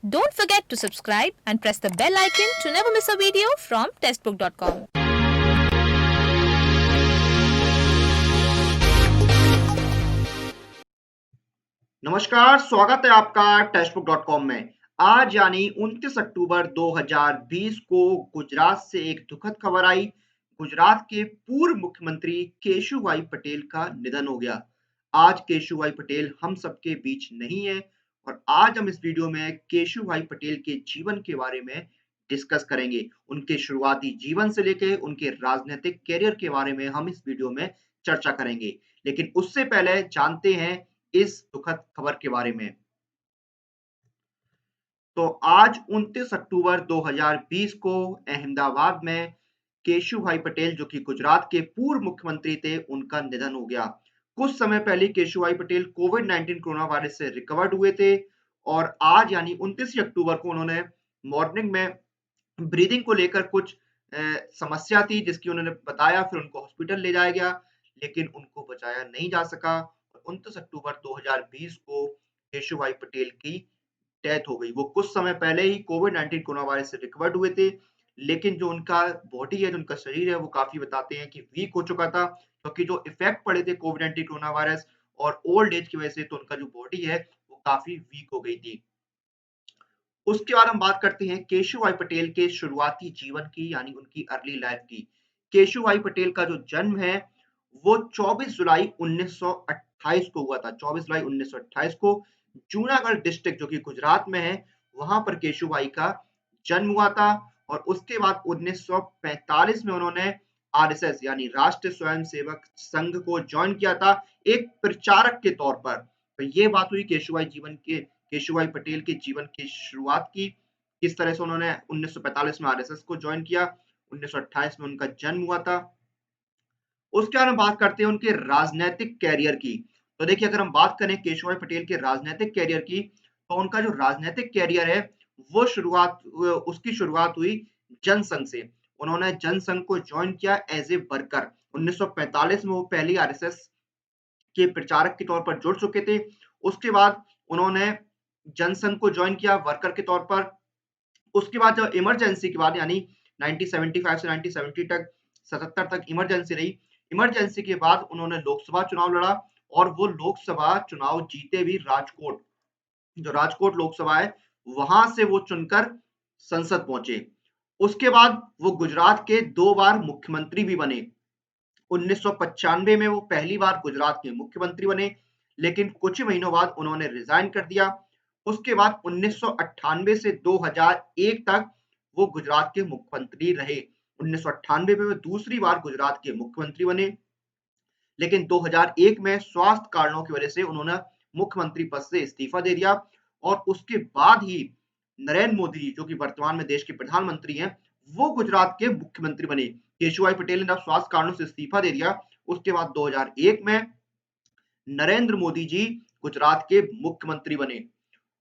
Don't forget to subscribe and press the bell icon to never miss a video from testbook.com. नमस्कार, स्वागत है आपका टेस्टबुक.com में। आज यानी 29 अक्टूबर 2020 को गुजरात से एक दुखद खबर आई। गुजरात के पूर्व मुख्यमंत्री केशुभाई पटेल का निधन हो गया। आज केशुभाई पटेल हम सबके बीच नहीं है और आज हम इस वीडियो में केशुभाई पटेल के जीवन के बारे में डिस्कस करेंगे। उनके शुरुआती जीवन से लेके उनके राजनीतिक करियर के बारे में हम इस वीडियो में चर्चा करेंगे। लेकिन उससे पहले जानते हैं इस दुखद खबर के बारे में। तो आज 29 अक्टूबर 2020 को अहमदाबाद में केशुभाई पटेल जो कि गुजरात के पूर्व मुख्यमंत्री थे, उनका निधन हो गया। कुछ समय पहले केशुभाई पटेल कोविड-19 कोरोना वायरस से रिकवर्ड हुए थे और आज यानी 29 अक्टूबर को उन्होंने मॉर्निंग में ब्रीदिंग को लेकर कुछ समस्या थी जिसकी उन्होंने बताया, फिर उनको हॉस्पिटल ले जाया गया, लेकिन उनको बचाया नहीं जा सका। 29 अक्टूबर 2020 को केशुभाई पटेल की डेथ हो गई। वो कुछ समय पहले ही कोविड-19 कोरोना वायरस से रिकवर्ड हुए थे, लेकिन जो उनका बॉडी है, जो उनका शरीर है, वो काफ़ी बताते हैं कि वीक हो चुका था, क्योंकि जो इफ़ेक्ट पड़े थे कोविड-19 कोरोना वायरस और ओल्ड एज की वजह से, तो उनका जो बॉडी है, वो काफ़ी वीक हो गई थी। उसके बाद हम बात करते हैं केशुभाई पटेल के शुरुआती जीवन की यानी उनकी अर्ली लाइफ की। केशुभाई पटेल का जो जन्म है वो 24 जुलाई 1928 को हुआ था। 24 जुलाई 1928 को जूनागढ़ डिस्ट्रिक्ट जो कि गुजरात में है, वहां पर केशुभाई का जन्म हुआ था और उसके बाद 1945 में उन्होंने आरएसएस यानी राष्ट्रीय स्वयंसेवक संघ को ज्वाइन किया था एक प्रचारक के तौर पर। तो ये बात हुई केशुभाई पटेल के जीवन की शुरुआत की, किस तरह से उन्होंने 1945 में आरएसएस को ज्वाइन किया, 1928 में उनका जन्म हुआ था। उसके बाद हम बात करते हैं उनके राजनैतिक कैरियर की। तो देखिए अगर हम बात करें केशुभाई पटेल के राजनैतिक कैरियर की, तो उनका जो राजनैतिक कैरियर है वो उसकी शुरुआत हुई जनसंघ से। उन्होंने जनसंघ को ज्वाइन किया एज ए वर्कर। 1945 में वो पहली आरएसएस के प्रचारक के तौर पर जुड़ चुके थे। उसके बाद उन्होंने जनसंघ को ज्वाइन किया वर्कर के तौर पर। उसके बाद जब इमरजेंसी के बाद यानी 1975 से 1970 तक 77 तक इमरजेंसी रही। इमरजेंसी के बाद उन्होंने लोकसभा चुनाव लड़ा और वो लोकसभा चुनाव जीते भी राजकोट। जो राजकोट लोकसभा है, वहां से वो चुनकर संसद पहुंचे। उसके बाद वो गुजरात के 2 बार मुख्यमंत्री भी बने। 1995 में वो पहली बार गुजरात के मुख्यमंत्री बने, लेकिन कुछ ही महीनों बाद उन्होंने रिजाइन कर दिया। उसके बाद 1998 से 2001 तक वो गुजरात के मुख्यमंत्री रहे। 1998 में वो दूसरी बार गुजरात के मुख्यमंत्री बने, लेकिन 2001 में स्वास्थ्य कारणों की वजह से उन्होंने मुख्यमंत्री पद से इस्तीफा दे दिया और उसके बाद ही नरेंद्र मोदी जी जो कि वर्तमान में देश के प्रधानमंत्री हैं, वो गुजरात के मुख्यमंत्री बने। केशुभाई पटेल ने जब स्वास्थ्य कारणों से इस्तीफा दे दिया, उसके बाद 2001 में नरेंद्र मोदी जी गुजरात के मुख्यमंत्री बने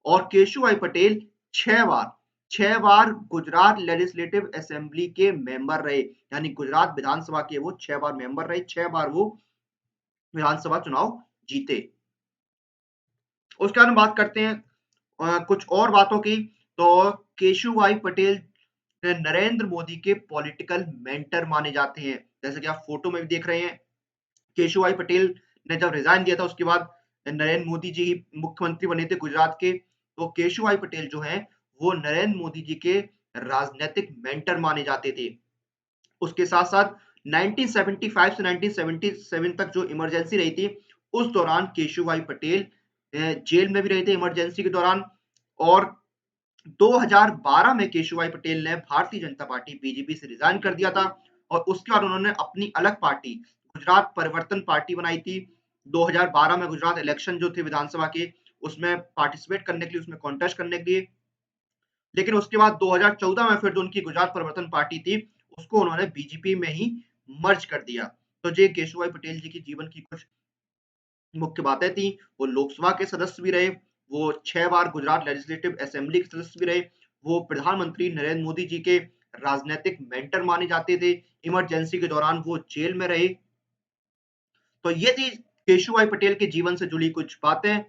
और केशुभाई पटेल 6 बार गुजरात लेजिस्लेटिव असेंबली के मेंबर रहे, यानी गुजरात विधानसभा के वो 6 बार मेंबर रहे, 6 बार वो विधानसभा चुनाव जीते। उसके बाद हम बात करते हैं कुछ और बातों की। तो केशुभाई पटेल नरेंद्र मोदी के पॉलिटिकल मेंटर माने जाते हैं, जैसे कि आप फोटो में भी देख रहे हैं। केशुभाई पटेल ने जब रिजाइन दिया था उसके बाद नरेंद्र मोदी जी ही मुख्यमंत्री बने थे गुजरात के। तो केशुभाई पटेल जो हैं वो नरेंद्र मोदी जी के राजनीतिक मेंटर माने जाते थे। उसके साथ-साथ 1975 से 1977 तक जो इमरजेंसी रही थी, उस दौरान केशुभाई पटेल जेल में भी रहे थे इमरजेंसी के दौरान और 2012 में केशुभाई पटेल ने भारतीय जनता पार्टी बीजेपी से रिजाइन कर दिया था और उसके बाद उन्होंने अपनी अलग पार्टी गुजरात परिवर्तन पार्टी बनाई थी। 2012 में गुजरात इलेक्शन जो थे विधानसभा के, उसमें पार्टिसिपेट करने के लिए, उसमें कॉन्टेस्ट करने के लिए, लेकिन उसके बाद 2014 में फिर जो उनकी गुजरात परिवर्तन पार्टी थी, उसको उन्होंने बीजेपी में ही मर्ज कर दिया। तो ये केशुभाई पटेल जी के जीवन की कुछ मुख्य बातें थी। वो लोकसभा के सदस्य भी रहे, वो 6 बार गुजरात लेजिस्लेटिव असेंबली के सदस्य भी रहे, वो प्रधानमंत्री नरेंद्र मोदी जी के राजनीतिक मेंटर माने जाते थे। इमरजेंसी के दौरान वो जेल में रहे। तो ये थी केशुभाई पटेल के जीवन से जुड़ी कुछ बातें।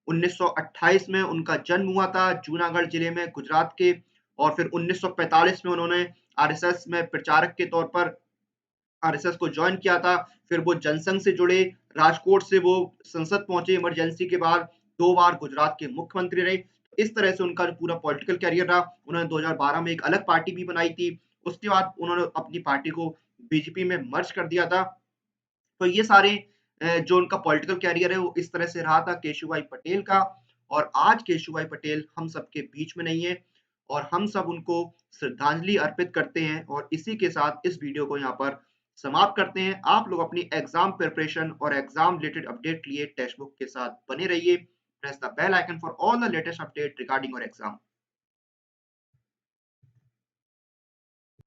1928 में उनका जन्म हुआ था जूनागढ़ जिले में गुजरात के, और फिर 1945 में उन्होंने आरएसएस में प्रचारक के तौर पर आरएसएस को ज्वाइन किया था। फिर वो जनसंघ से जुड़े, राजकोट से वो संसद पहुंचे इमरजेंसी के बाद, 2 बार गुजरात के मुख्यमंत्री रहे। इस तरह से उनका जो पूरा पॉलिटिकल करियर रहा, उन्होंने 2012 में एक अलग पार्टी भी बनाई थी। उसके बाद उन्होंने अपनी पार्टी को बीजेपी में मर्ज कर दिया था। तो ये सारे जो उनका पॉलिटिकल करियर है वो इस तरह से रहा था केशुभाई पटेल का। और आज केशुभाई पटेल हम सबके बीच में नहीं है, और हम सब उनको श्रद्धांजलि अर्पित करते हैं, और इसी के साथ इस वीडियो को यहाँ पर समाप्त करते हैं। आप लोग अपनी एग्जाम प्रिपरेशन और एग्जाम रिलेटेड अपडेट लिए टेक्स्ट बुक के साथ बने रहिए। Press the bell icon for all the latest update regarding your exam.